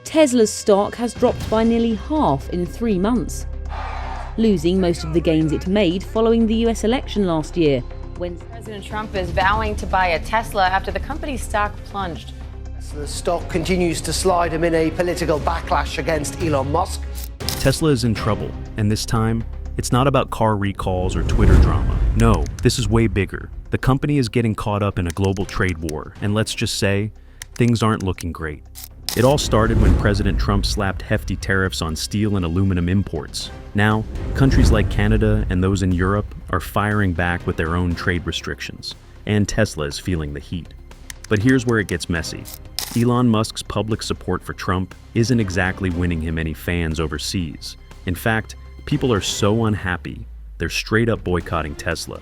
Tesla's stock has dropped by nearly half in 3 months, losing most of the gains it made following the US election last year, when President Trump is vowing to buy a Tesla after the company's stock plunged. The stock continues to slide amid a political backlash against Elon Musk. Tesla is in trouble, and this time, it's not about car recalls or Twitter drama. No, this is way bigger. The company is getting caught up in a global trade war, and let's just say, things aren't looking great. It all started when President Trump slapped hefty tariffs on steel and aluminum imports. Now, countries like Canada and those in Europe are firing back with their own trade restrictions, and Tesla is feeling the heat. But here's where it gets messy. Elon Musk's public support for Trump isn't exactly winning him any fans overseas. In fact, people are so unhappy, they're straight up boycotting Tesla.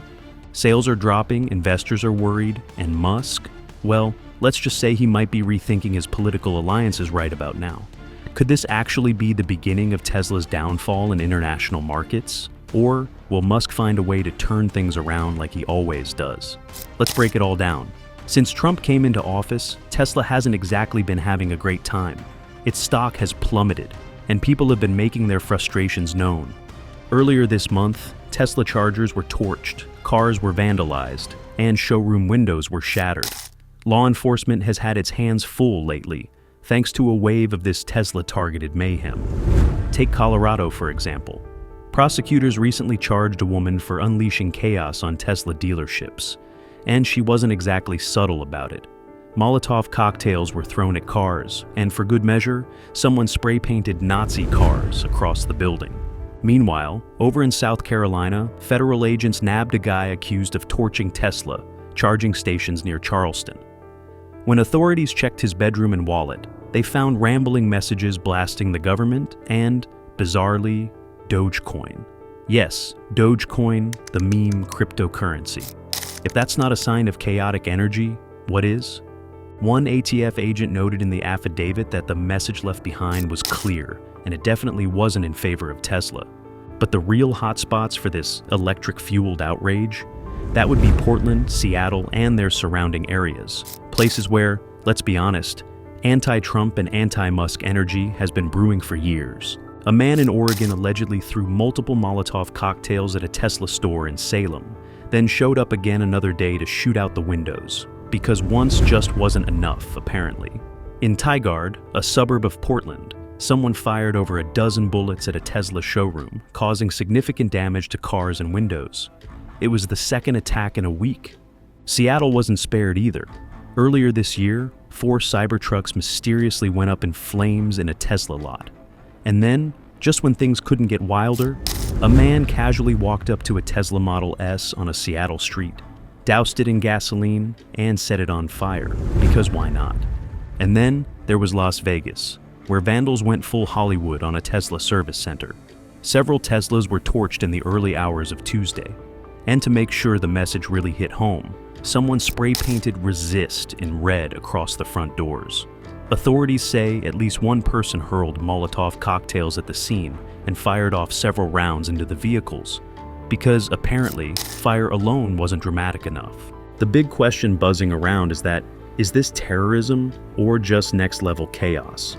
Sales are dropping, investors are worried, and Musk, well, let's just say he might be rethinking his political alliances right about now. Could this actually be the beginning of Tesla's downfall in international markets? Or will Musk find a way to turn things around like he always does? Let's break it all down. Since Trump came into office, Tesla hasn't exactly been having a great time. Its stock has plummeted, and people have been making their frustrations known. Earlier this month, Tesla chargers were torched, cars were vandalized, and showroom windows were shattered. Law enforcement has had its hands full lately, thanks to a wave of this Tesla-targeted mayhem. Take Colorado, for example. Prosecutors recently charged a woman for unleashing chaos on Tesla dealerships, and she wasn't exactly subtle about it. Molotov cocktails were thrown at cars, and for good measure, someone spray-painted Nazi cars across the building. Meanwhile, over in South Carolina, federal agents nabbed a guy accused of torching Tesla charging stations near Charleston. When authorities checked his bedroom and wallet, they found rambling messages blasting the government and, bizarrely, Dogecoin. Yes, Dogecoin, the meme cryptocurrency. If that's not a sign of chaotic energy, what is? One ATF agent noted in the affidavit that the message left behind was clear, and it definitely wasn't in favor of Tesla. But the real hotspots for this electric-fueled outrage? That would be Portland, Seattle, and their surrounding areas. Places where, let's be honest, anti-Trump and anti-Musk energy has been brewing for years. A man in Oregon allegedly threw multiple Molotov cocktails at a Tesla store in Salem, then showed up again another day to shoot out the windows, because once just wasn't enough, apparently. In Tigard, a suburb of Portland, someone fired over a dozen bullets at a Tesla showroom, causing significant damage to cars and windows. It was the second attack in a week. Seattle wasn't spared either. Earlier this year, 4 Cybertrucks mysteriously went up in flames in a Tesla lot. And then, just when things couldn't get wilder, a man casually walked up to a Tesla Model S on a Seattle street, doused it in gasoline, and set it on fire, because why not? And then there was Las Vegas, where vandals went full Hollywood on a Tesla service center. Several Teslas were torched in the early hours of Tuesday. And to make sure the message really hit home, someone spray-painted "Resist" in red across the front doors. Authorities say at least one person hurled Molotov cocktails at the scene and fired off several rounds into the vehicles, because apparently, fire alone wasn't dramatic enough. The big question buzzing around is this terrorism or just next-level chaos?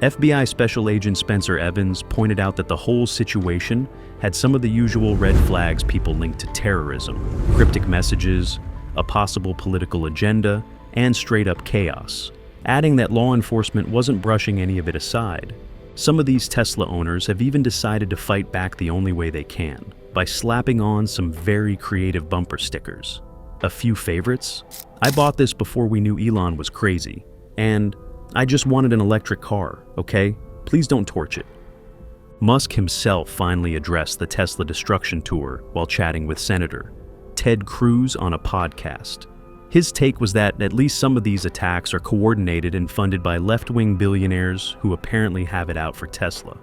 FBI Special Agent Spencer Evans pointed out that the whole situation had some of the usual red flags people link to terrorism: cryptic messages, a possible political agenda, and straight-up chaos, adding that law enforcement wasn't brushing any of it aside. Some of these Tesla owners have even decided to fight back the only way they can, by slapping on some very creative bumper stickers. A few favorites? I bought this before we knew Elon was crazy, and I just wanted an electric car, okay? Please don't torch it. Musk himself finally addressed the Tesla destruction tour while chatting with Senator Ted Cruz on a podcast. His take was that at least some of these attacks are coordinated and funded by left-wing billionaires who apparently have it out for Tesla.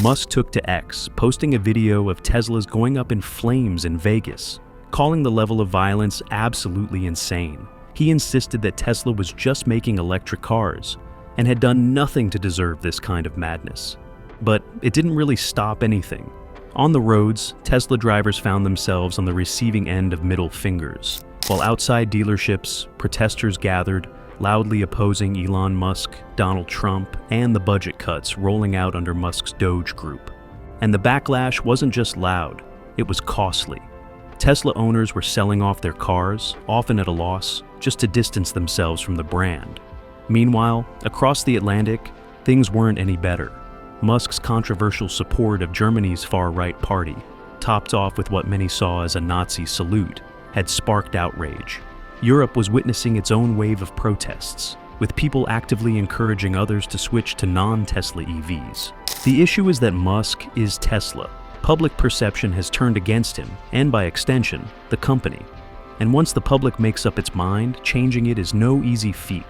Musk took to X, posting a video of Teslas going up in flames in Vegas, calling the level of violence absolutely insane. He insisted that Tesla was just making electric cars and had done nothing to deserve this kind of madness. But it didn't really stop anything. On the roads, Tesla drivers found themselves on the receiving end of middle fingers, while outside dealerships, protesters gathered, loudly opposing Elon Musk, Donald Trump, and the budget cuts rolling out under Musk's Doge group. And the backlash wasn't just loud, it was costly. Tesla owners were selling off their cars, often at a loss, just to distance themselves from the brand. Meanwhile, across the Atlantic, things weren't any better. Musk's controversial support of Germany's far-right party, topped off with what many saw as a Nazi salute, had sparked outrage. Europe was witnessing its own wave of protests, with people actively encouraging others to switch to non-Tesla EVs. The issue is that Musk is Tesla. Public perception has turned against him, and by extension, the company. And once the public makes up its mind, changing it is no easy feat.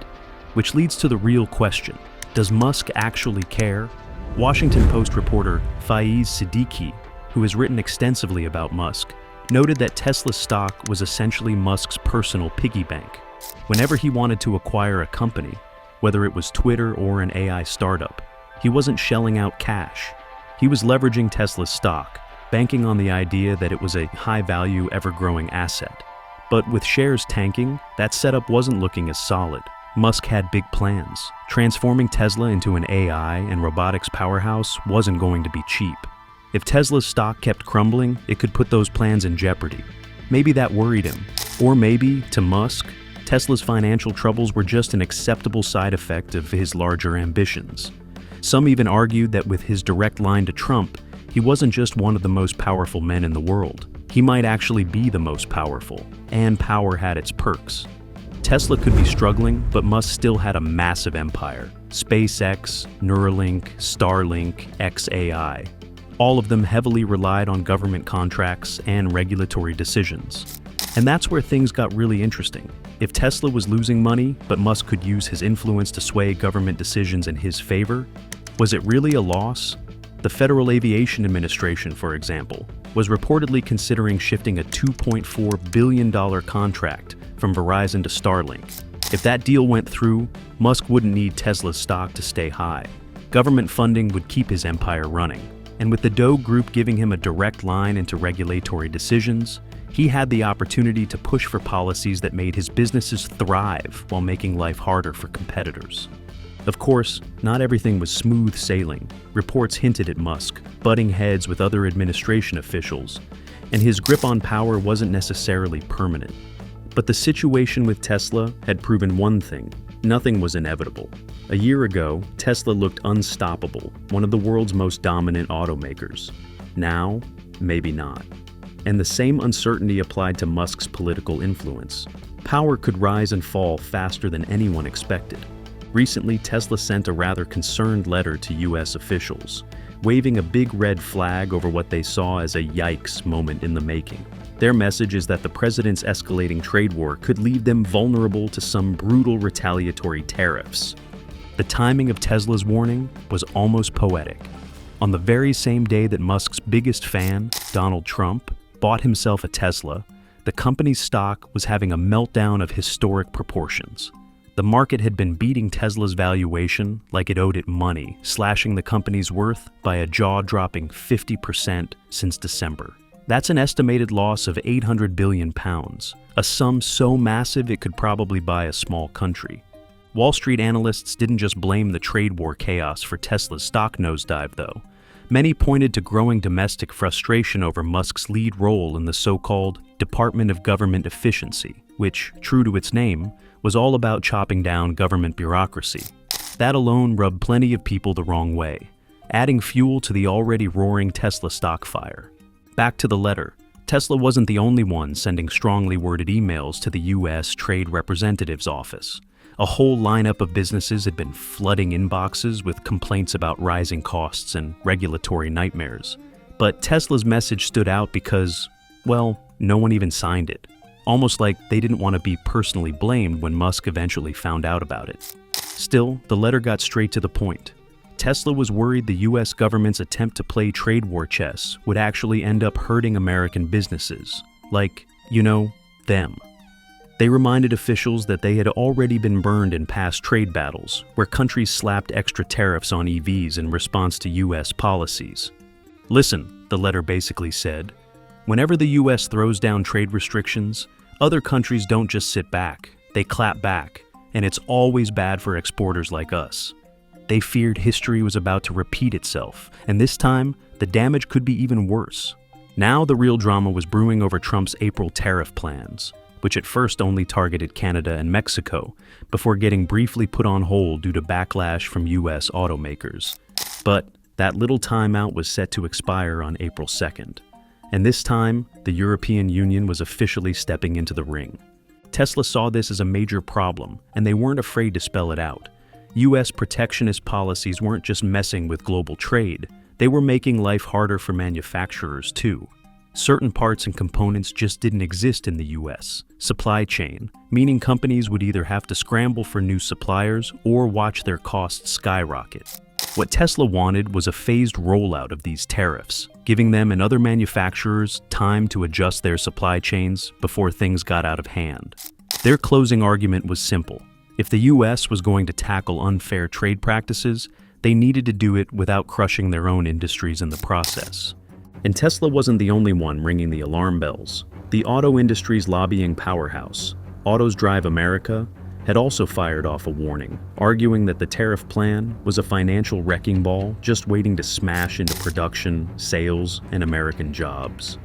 Which leads to the real question: does Musk actually care? Washington Post reporter Faiz Siddiqui, who has written extensively about Musk, noted that Tesla's stock was essentially Musk's personal piggy bank. Whenever he wanted to acquire a company, whether it was Twitter or an AI startup, he wasn't shelling out cash. He was leveraging Tesla's stock, banking on the idea that it was a high-value, ever-growing asset. But with shares tanking, that setup wasn't looking as solid. Musk had big plans. Transforming Tesla into an AI and robotics powerhouse wasn't going to be cheap. If Tesla's stock kept crumbling, it could put those plans in jeopardy. Maybe that worried him. Or maybe, to Musk, Tesla's financial troubles were just an acceptable side effect of his larger ambitions. Some even argued that with his direct line to Trump, he wasn't just one of the most powerful men in the world. He might actually be the most powerful, and power had its perks. Tesla could be struggling, but Musk still had a massive empire. SpaceX, Neuralink, Starlink, xAI. All of them heavily relied on government contracts and regulatory decisions. And that's where things got really interesting. If Tesla was losing money, but Musk could use his influence to sway government decisions in his favor, was it really a loss? The Federal Aviation Administration, for example, was reportedly considering shifting a $2.4 billion contract from Verizon to Starlink. If that deal went through, Musk wouldn't need Tesla's stock to stay high. Government funding would keep his empire running. And with the Doge Group giving him a direct line into regulatory decisions, he had the opportunity to push for policies that made his businesses thrive while making life harder for competitors. Of course, not everything was smooth sailing. Reports hinted at Musk, butting heads with other administration officials, and his grip on power wasn't necessarily permanent. But the situation with Tesla had proven one thing: nothing was inevitable. A year ago, Tesla looked unstoppable, one of the world's most dominant automakers. Now, maybe not. And the same uncertainty applied to Musk's political influence. Power could rise and fall faster than anyone expected. Recently, Tesla sent a rather concerned letter to US officials, waving a big red flag over what they saw as a yikes moment in the making. Their message is that the president's escalating trade war could leave them vulnerable to some brutal retaliatory tariffs. The timing of Tesla's warning was almost poetic. On the very same day that Musk's biggest fan, Donald Trump, bought himself a Tesla, the company's stock was having a meltdown of historic proportions. The market had been beating Tesla's valuation like it owed it money, slashing the company's worth by a jaw-dropping 50% since December. That's an estimated loss of £800 billion, a sum so massive it could probably buy a small country. Wall Street analysts didn't just blame the trade war chaos for Tesla's stock nosedive, though. Many pointed to growing domestic frustration over Musk's lead role in the so-called Department of Government Efficiency, which, true to its name, was all about chopping down government bureaucracy. That alone rubbed plenty of people the wrong way, adding fuel to the already roaring Tesla stock fire. Back to the letter. Tesla wasn't the only one sending strongly worded emails to the US Trade Representative's office. A whole lineup of businesses had been flooding inboxes with complaints about rising costs and regulatory nightmares. But Tesla's message stood out because, well, no one even signed it. Almost like they didn't want to be personally blamed when Musk eventually found out about it. Still, the letter got straight to the point. Tesla was worried the US government's attempt to play trade war chess would actually end up hurting American businesses, like, them. They reminded officials that they had already been burned in past trade battles, where countries slapped extra tariffs on EVs in response to US policies. Listen, the letter basically said, whenever the US throws down trade restrictions, other countries don't just sit back, they clap back, and it's always bad for exporters like us. They feared history was about to repeat itself, and this time, the damage could be even worse. Now the real drama was brewing over Trump's April tariff plans, which at first only targeted Canada and Mexico, before getting briefly put on hold due to backlash from US automakers. But that little timeout was set to expire on April 2nd. And this time, the European Union was officially stepping into the ring. Tesla saw this as a major problem, and they weren't afraid to spell it out. US protectionist policies weren't just messing with global trade, they were making life harder for manufacturers too. Certain parts and components just didn't exist in the US. Supply chain, meaning companies would either have to scramble for new suppliers or watch their costs skyrocket. What Tesla wanted was a phased rollout of these tariffs, giving them and other manufacturers time to adjust their supply chains before things got out of hand. Their closing argument was simple. If the US was going to tackle unfair trade practices, they needed to do it without crushing their own industries in the process. And Tesla wasn't the only one ringing the alarm bells. The auto industry's lobbying powerhouse, Autos Drive America, had also fired off a warning, arguing that the tariff plan was a financial wrecking ball just waiting to smash into production, sales, and American jobs.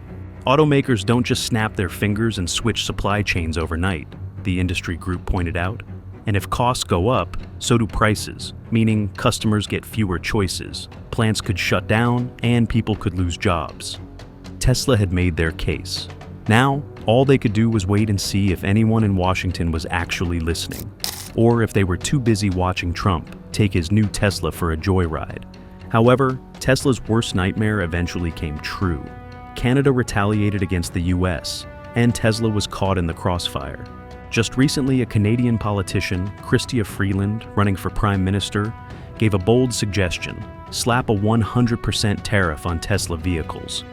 Automakers don't just snap their fingers and switch supply chains overnight, the industry group pointed out. And if costs go up, so do prices, meaning customers get fewer choices, plants could shut down, and people could lose jobs. Tesla had made their case. Now, all they could do was wait and see if anyone in Washington was actually listening, or if they were too busy watching Trump take his new Tesla for a joyride. However, Tesla's worst nightmare eventually came true. Canada retaliated against the US, and Tesla was caught in the crossfire. Just recently, a Canadian politician, Chrystia Freeland, running for Prime Minister, gave a bold suggestion: slap a 100% tariff on Tesla vehicles.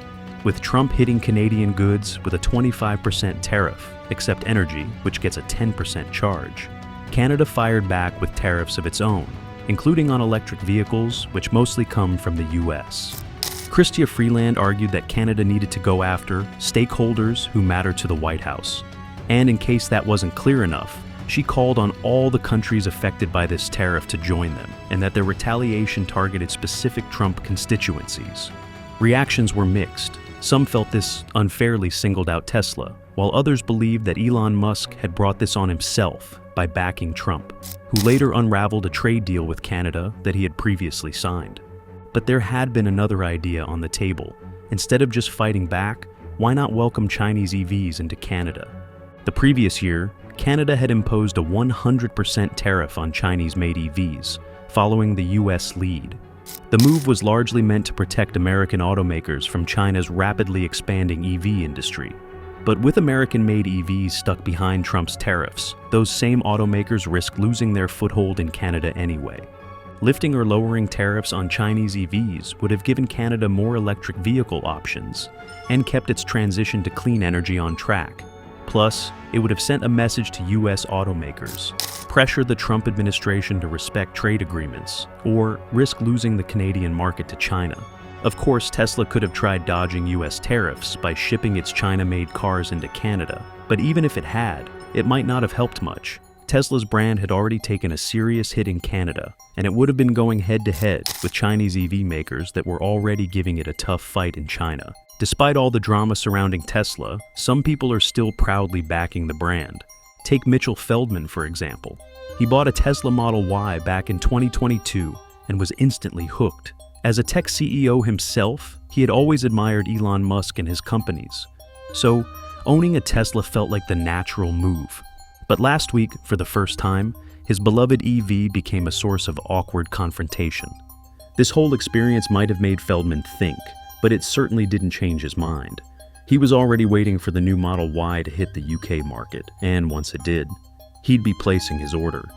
With Trump hitting Canadian goods with a 25% tariff, except energy, which gets a 10% charge, Canada fired back with tariffs of its own, including on electric vehicles, which mostly come from the US. Chrystia Freeland argued that Canada needed to go after stakeholders who matter to the White House. And in case that wasn't clear enough, she called on all the countries affected by this tariff to join them, and that their retaliation targeted specific Trump constituencies. Reactions were mixed. Some felt this unfairly singled out Tesla, while others believed that Elon Musk had brought this on himself by backing Trump, who later unraveled a trade deal with Canada that he had previously signed. But there had been another idea on the table. Instead of just fighting back, why not welcome Chinese EVs into Canada? The previous year, Canada had imposed a 100% tariff on Chinese-made EVs, following the US lead. The move was largely meant to protect American automakers from China's rapidly expanding EV industry. But with American-made EVs stuck behind Trump's tariffs, those same automakers risk losing their foothold in Canada anyway. Lifting or lowering tariffs on Chinese EVs would have given Canada more electric vehicle options and kept its transition to clean energy on track. Plus, it would have sent a message to US automakers: pressure the Trump administration to respect trade agreements, or risk losing the Canadian market to China. Of course, Tesla could have tried dodging US tariffs by shipping its China-made cars into Canada, but even if it had, it might not have helped much. Tesla's brand had already taken a serious hit in Canada, and it would have been going head-to-head with Chinese EV makers that were already giving it a tough fight in China. Despite all the drama surrounding Tesla, some people are still proudly backing the brand. Take Mitchell Feldman, for example. He bought a Tesla Model Y back in 2022 and was instantly hooked. As a tech CEO himself, he had always admired Elon Musk and his companies. So, owning a Tesla felt like the natural move. But last week, for the first time, his beloved EV became a source of awkward confrontation. This whole experience might have made Feldman think, but it certainly didn't change his mind. He was already waiting for the new Model Y to hit the UK market, and once it did, he'd be placing his order.